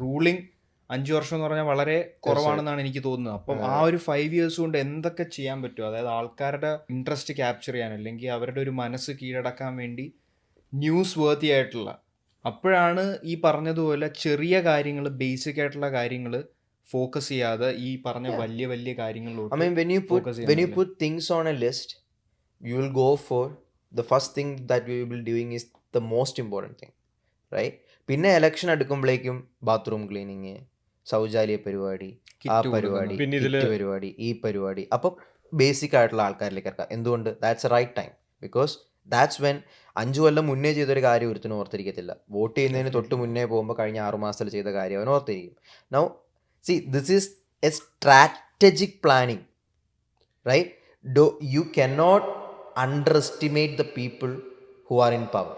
Ruling 5 വർഷം എന്ന് പറഞ്ഞാൽ വളരെ കുറവാണെന്നാണ് എനിക്ക് തോന്നുന്നത്. അപ്പം ആ ഒരു 5 years കൊണ്ട് എന്തൊക്കെ ചെയ്യാൻ പറ്റും, അതായത് ആൾക്കാരുടെ ഇൻട്രസ്റ്റ് ക്യാപ്ചർ ചെയ്യാൻ അല്ലെങ്കിൽ അവരുടെ ഒരു മനസ്സ് കീഴടക്കാൻ വേണ്ടി ന്യൂസ് വേർത്തി ആയിട്ടുള്ള, അപ്പോഴാണ് ഈ പറഞ്ഞതുപോലെ ചെറിയ കാര്യങ്ങൾ, ബേസിക് ആയിട്ടുള്ള കാര്യങ്ങൾ ഫോക്കസ് ചെയ്യാതെ ഈ പറഞ്ഞ വലിയ വലിയ I കാര്യങ്ങളിലോട്ട് mean, focus when you ചെയ്യുന്നത്. put things on a list, you will go for the first thing that we will be doing is the most important thing, right? പിന്നെ ഇലക്ഷൻ എടുക്കുമ്പോഴേക്കും ബാത്റൂം ക്ലീനിങ്, ശൗചാലയ പരിപാടി, ആ kit പരിപാടി, കൊടുക്കുന്നത്. Kit പരിപാടി, ഈ പരിപാടി. അപ്പം ബേസിക് ആയിട്ടുള്ള ആൾക്കാരിലേക്ക് ഇറക്കാം. എന്തുകൊണ്ട്? That's a right time. Because that's when 5 കൊല്ലം മുന്നേ ചെയ്തൊരു കാര്യം ഒരുത്തിനും ഓർത്തിരിക്കത്തില്ല. വോട്ട് ചെയ്യുന്നതിന് തൊട്ട് മുന്നേ പോകുമ്പോൾ കഴിഞ്ഞ 6 മാസത്തിൽ ചെയ്ത കാര്യം അവൻ ഓർത്തിരിക്കും. Now see, this is a strategic planning, right? You cannot underestimate the people who are in power.